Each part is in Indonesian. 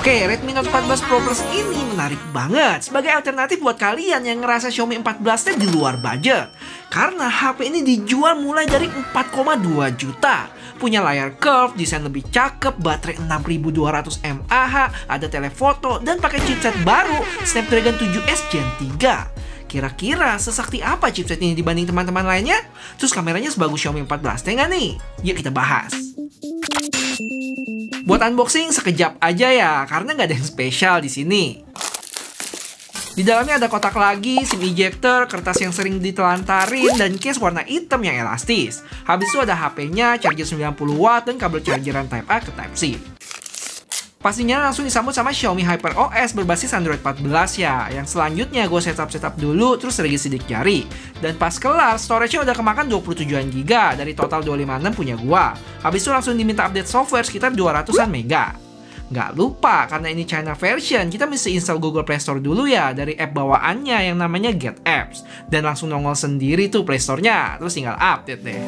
Oke, Redmi Note 14 Pro Plus ini menarik banget sebagai alternatif buat kalian yang ngerasa Xiaomi 14T di luar budget. Karena HP ini dijual mulai dari 4,2 juta. Punya layar curve, desain lebih cakep, baterai 6200 mAh, ada telefoto, dan pakai chipset baru Snapdragon 7S Gen 3. Kira-kira sesakti apa chipset ini dibanding teman-teman lainnya? Terus kameranya sebagus Xiaomi 14T nggak nih? Yuk kita bahas. Buat unboxing sekejap aja ya, karena nggak ada yang spesial di sini. Di dalamnya ada kotak lagi, SIM ejector, kertas yang sering ditelantarin, dan case warna hitam yang elastis. Habis itu ada HP-nya, charger 90 watt, dan kabel chargeran Type A ke Type C. Pastinya langsung disambut sama Xiaomi HyperOS berbasis Android 14 ya. Yang selanjutnya gue setup dulu, terus regi sidik jari. Dan pas kelar, storage-nya udah kemakan 27GB dari total 256 punya gua. Habis itu langsung diminta update software sekitar 200-an mega. Nggak lupa, karena ini China version, kita mesti install Google Play Store dulu ya dari app bawaannya yang namanya Get Apps. Dan langsung nongol sendiri tuh Play Store-nya, terus tinggal update deh.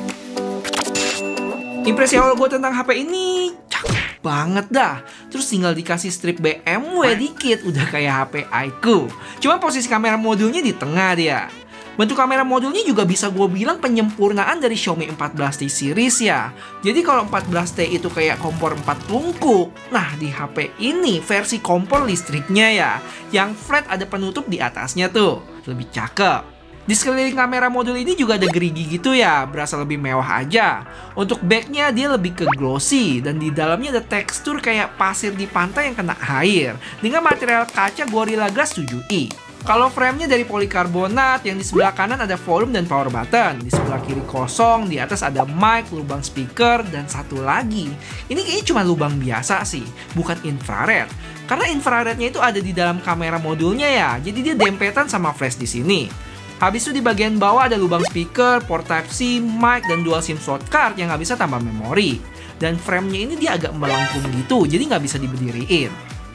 Impresi awal gue tentang HP ini cakep banget dah. Terus tinggal dikasih strip BMW dikit, udah kayak HP iQOO. Cuma posisi kamera modulnya di tengah dia. Bentuk kamera modulnya juga bisa gue bilang penyempurnaan dari Xiaomi 14T series ya. Jadi kalau 14T itu kayak kompor 4 tungku, nah di HP ini versi kompor listriknya ya, yang flat ada penutup di atasnya tuh, lebih cakep. Di sekeliling kamera modul ini juga ada gerigi gitu ya, berasa lebih mewah aja. Untuk backnya dia lebih ke glossy, dan di dalamnya ada tekstur kayak pasir di pantai yang kena air, dengan material kaca Gorilla Glass 7i. Kalau framenya dari polikarbonat, yang di sebelah kanan ada volume dan power button, di sebelah kiri kosong, di atas ada mic, lubang speaker, dan satu lagi. Ini kayaknya cuma lubang biasa sih, bukan infrared. Karena infrarednya itu ada di dalam kamera modulnya ya, jadi dia dempetan sama flash di sini. Habis itu di bagian bawah ada lubang speaker, port Type-C, mic, dan dual SIM slot card yang nggak bisa tambah memori. Dan framenya ini dia agak melengkung gitu, jadi nggak bisa diberdiriin.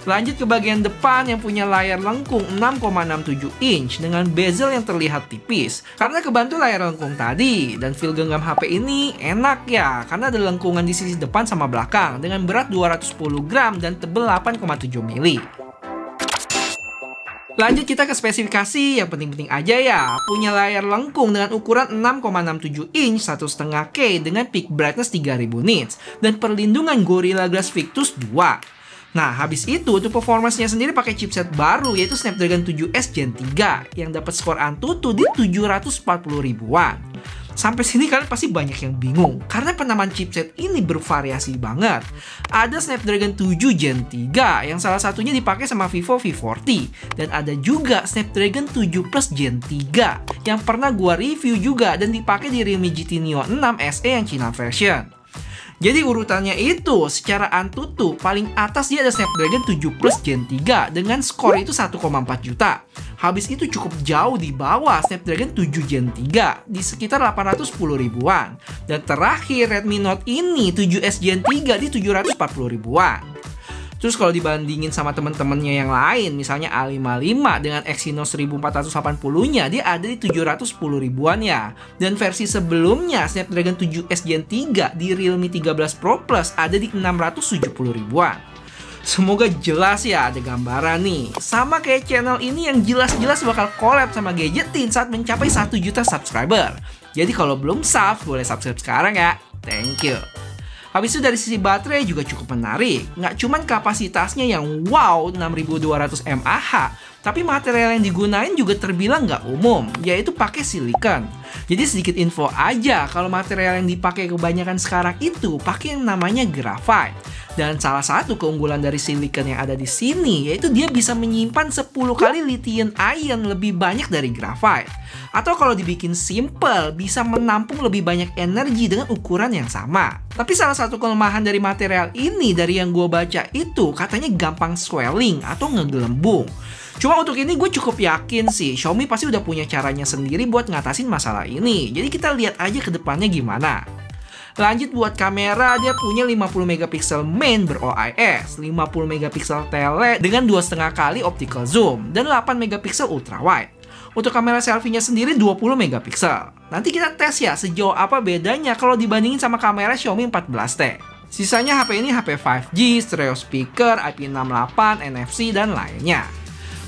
Lanjut ke bagian depan yang punya layar lengkung 6,67 inch dengan bezel yang terlihat tipis. Karena kebantu layar lengkung tadi, dan feel genggam HP ini enak ya, karena ada lengkungan di sisi depan sama belakang dengan berat 210 gram dan tebal 8,7 mili. Lanjut kita ke spesifikasi yang penting-penting aja ya. Punya layar lengkung dengan ukuran 6,67 inch 1,5K dengan peak brightness 3000 nits dan perlindungan Gorilla Glass Victus 2. Nah, habis itu untuk performance-nya sendiri pakai chipset baru yaitu Snapdragon 7S Gen 3 yang dapat skor Antutu di 740 ribuan. Sampai sini kalian pasti banyak yang bingung karena penamaan chipset ini bervariasi banget. Ada Snapdragon 7 Gen 3 yang salah satunya dipakai sama Vivo V40 dan ada juga Snapdragon 7 Plus Gen 3 yang pernah gua review juga dan dipakai di Realme GT Neo 6 SE yang China version. Jadi urutannya itu secara Antutu paling atas dia ada Snapdragon 7 Plus Gen 3 dengan skor itu 1,4 juta. Habis itu cukup jauh di bawah Snapdragon 7 Gen 3 di sekitar 810 ribuan. Dan terakhir Redmi Note ini 7S Gen 3 di 740 ribuan. Terus kalau dibandingin sama temen-temennya yang lain, misalnya A55 dengan Exynos 1480-nya, dia ada di 710 ribuan ya. Dan versi sebelumnya, Snapdragon 7S Gen 3 di Realme 13 Pro Plus ada di 670 ribuan. Semoga jelas ya ada gambaran nih. Sama kayak channel ini yang jelas-jelas bakal collab sama Gadgetin saat mencapai 1 juta subscriber. Jadi kalau belum sub, boleh subscribe sekarang ya. Thank you. Habis itu dari sisi baterai juga cukup menarik. Nggak cuman kapasitasnya yang wow 6200 mAh, tapi material yang digunain juga terbilang nggak umum, yaitu pakai silikon. Jadi sedikit info aja, kalau material yang dipakai kebanyakan sekarang itu pakai yang namanya graphite. Dan salah satu keunggulan dari silikon yang ada di sini yaitu dia bisa menyimpan 10 kali lithium ion lebih banyak dari graphite. Atau kalau dibikin simple, bisa menampung lebih banyak energi dengan ukuran yang sama. Tapi salah satu kelemahan dari material ini dari yang gue baca itu katanya gampang swelling atau ngegelembung. Cuma untuk ini gue cukup yakin sih Xiaomi pasti udah punya caranya sendiri buat ngatasin masalah ini. Jadi kita lihat aja ke depannya gimana. Lanjut buat kamera, dia punya 50 megapiksel main ber-OIS, 50 megapiksel tele dengan 2,5 kali optical zoom, dan 8 megapiksel ultrawide. Untuk kamera selfie-nya sendiri 20 megapiksel. Nanti kita tes ya sejauh apa bedanya kalau dibandingin sama kamera Xiaomi 14T. Sisanya HP ini HP 5G, stereo speaker, IP68, NFC, dan lainnya.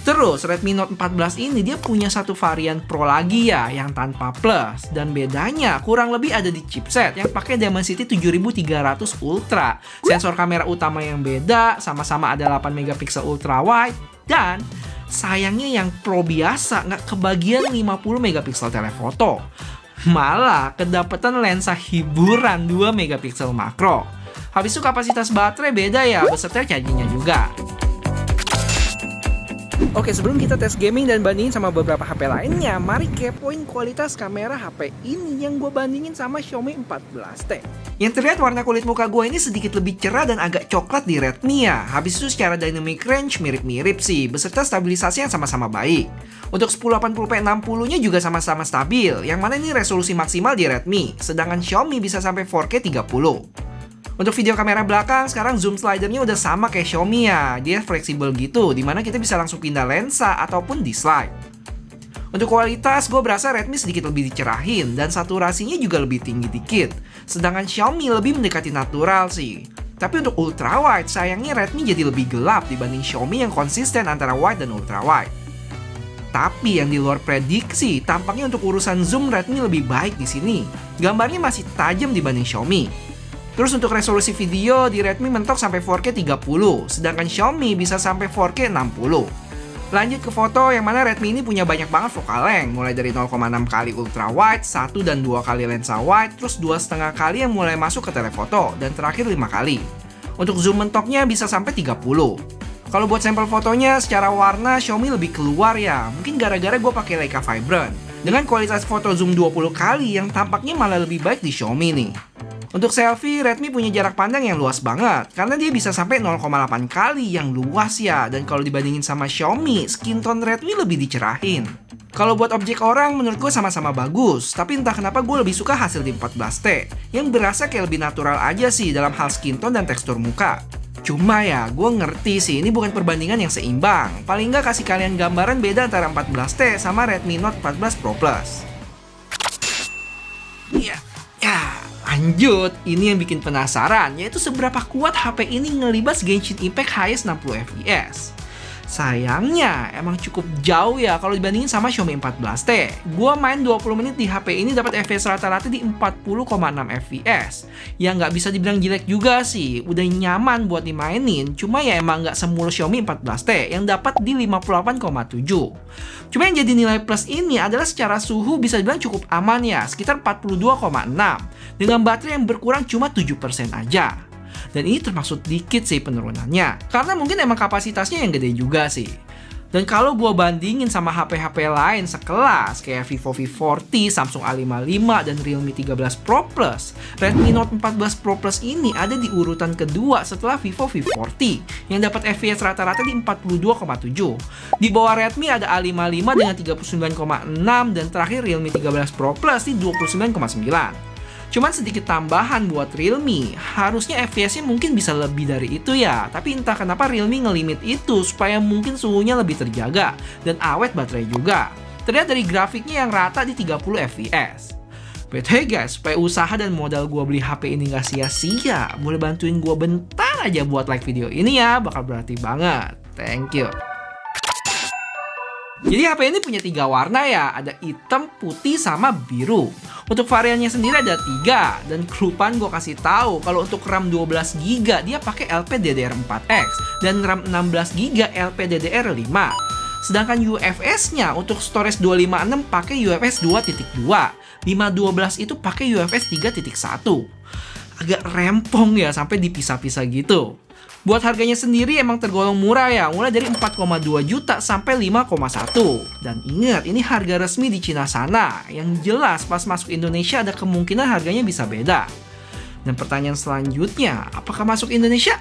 Terus Redmi Note 14 ini dia punya satu varian Pro lagi ya, yang tanpa plus. Dan bedanya kurang lebih ada di chipset yang pakai Dimensity 7300 Ultra. Sensor kamera utama yang beda, sama-sama ada 8 megapiksel ultra wide. Dan sayangnya yang Pro biasa nggak kebagian 50 megapiksel telefoto. Malah kedapatan lensa hiburan 2 megapiksel makro. Habis itu kapasitas baterai beda ya, beserta chargingnya juga. Oke, sebelum kita tes gaming dan bandingin sama beberapa HP lainnya, mari kepoin kualitas kamera HP ini yang gue bandingin sama Xiaomi 14T. Yang terlihat warna kulit muka gue ini sedikit lebih cerah dan agak coklat di Redmi ya. Habis itu secara dynamic range mirip-mirip sih, beserta stabilisasi yang sama-sama baik. Untuk 1080p 60-nya juga sama-sama stabil, yang mana ini resolusi maksimal di Redmi, sedangkan Xiaomi bisa sampai 4K 30. Untuk video kamera belakang, sekarang zoom slidernya udah sama kayak Xiaomi ya. Dia fleksibel gitu, dimana kita bisa langsung pindah lensa ataupun di slide. Untuk kualitas, gue berasa Redmi sedikit lebih dicerahin, dan saturasinya juga lebih tinggi dikit. Sedangkan Xiaomi lebih mendekati natural sih. Tapi untuk ultrawide, sayangnya Redmi jadi lebih gelap dibanding Xiaomi yang konsisten antara wide dan ultrawide. Tapi yang di luar prediksi, tampaknya untuk urusan zoom Redmi lebih baik di sini. Gambarnya masih tajam dibanding Xiaomi. Terus untuk resolusi video di Redmi mentok sampai 4K 30, sedangkan Xiaomi bisa sampai 4K 60. Lanjut ke foto, yang mana Redmi ini punya banyak banget focal length, mulai dari 0,6 kali ultra wide, 1 dan 2 kali lensa wide, terus 2,5 kali yang mulai masuk ke telefoto, dan terakhir 5 kali. Untuk zoom mentoknya bisa sampai 30. Kalau buat sampel fotonya, secara warna Xiaomi lebih keluar ya, mungkin gara-gara gue pakai Leica Vibrant. Dengan kualitas foto zoom 20 kali yang tampaknya malah lebih baik di Xiaomi nih. Untuk selfie, Redmi punya jarak pandang yang luas banget, karena dia bisa sampai 0,8 kali yang luas ya, dan kalau dibandingin sama Xiaomi, skin tone Redmi lebih dicerahin. Kalau buat objek orang, menurut gue sama-sama bagus, tapi entah kenapa gue lebih suka hasil di 14T, yang berasa kayak lebih natural aja sih dalam hal skin tone dan tekstur muka. Cuma ya, gue ngerti sih, ini bukan perbandingan yang seimbang. Paling nggak kasih kalian gambaran beda antara 14T sama Redmi Note 14 Pro Plus. Lanjut, ini yang bikin penasaran, yaitu seberapa kuat HP ini ngelibas Genshin Impact highest 60 fps. Sayangnya, emang cukup jauh ya kalau dibandingin sama Xiaomi 14T. Gua main 20 menit di HP ini dapat FPS rata-rata di 40,6 fps. Yang nggak bisa dibilang jelek juga sih, udah nyaman buat dimainin. Cuma ya emang nggak semulus Xiaomi 14T yang dapat di 58,7. Cuma yang jadi nilai plus ini adalah secara suhu bisa dibilang cukup aman ya, sekitar 42,6. Dengan baterai yang berkurang cuma 7% aja. Dan ini termasuk dikit sih penurunannya, karena mungkin emang kapasitasnya yang gede juga sih. Dan kalau gue bandingin sama HP-HP lain sekelas kayak Vivo V40, Samsung A55, dan Realme 13 Pro Plus, Redmi Note 14 Pro Plus ini ada di urutan kedua setelah Vivo V40 yang dapat FPS rata-rata di 42,7. Di bawah Redmi ada A55 dengan 39,6 dan terakhir Realme 13 Pro Plus di 29,9. Cuman sedikit tambahan buat Realme, harusnya FPS-nya mungkin bisa lebih dari itu ya. Tapi entah kenapa Realme ngelimit itu supaya mungkin suhunya lebih terjaga dan awet baterai juga. Terlihat dari grafiknya yang rata di 30 fps. BTW guys, supaya usaha dan modal gue beli HP ini gak sia-sia, boleh bantuin gue bentar aja buat like video ini ya, bakal berarti banget. Thank you. Jadi HP ini punya 3 warna ya, ada hitam, putih, sama biru. Untuk variannya sendiri ada 3, dan kelupaan gue kasih tahu kalau untuk RAM 12GB dia pakai LPDDR4X dan RAM 16GB LPDDR5. Sedangkan UFS-nya untuk storage 256 pakai UFS 2.2, 512 itu pakai UFS 3.1. Agak rempong ya sampai dipisah-pisah gitu. Buat harganya sendiri emang tergolong murah ya, mulai dari 4,2 juta sampai 5,1. Dan ingat, ini harga resmi di Cina sana. Yang jelas pas masuk Indonesia ada kemungkinan harganya bisa beda. Dan pertanyaan selanjutnya, apakah masuk Indonesia?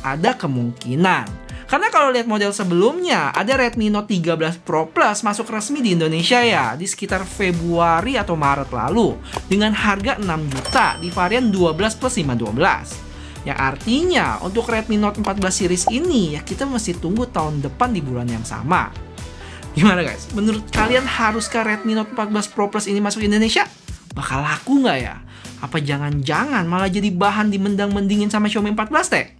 Ada kemungkinan. Karena kalau lihat model sebelumnya, ada Redmi Note 13 Pro Plus masuk resmi di Indonesia ya, di sekitar Februari atau Maret lalu, dengan harga 6 juta di varian 12 plus 512. Yang artinya untuk Redmi Note 14 series ini ya kita mesti tunggu tahun depan di bulan yang sama. Gimana guys? Menurut kalian haruskah Redmi Note 14 Pro Plus ini masuk Indonesia? Bakal laku nggak ya? Apa jangan-jangan malah jadi bahan dimendang-mendingin sama Xiaomi 14T?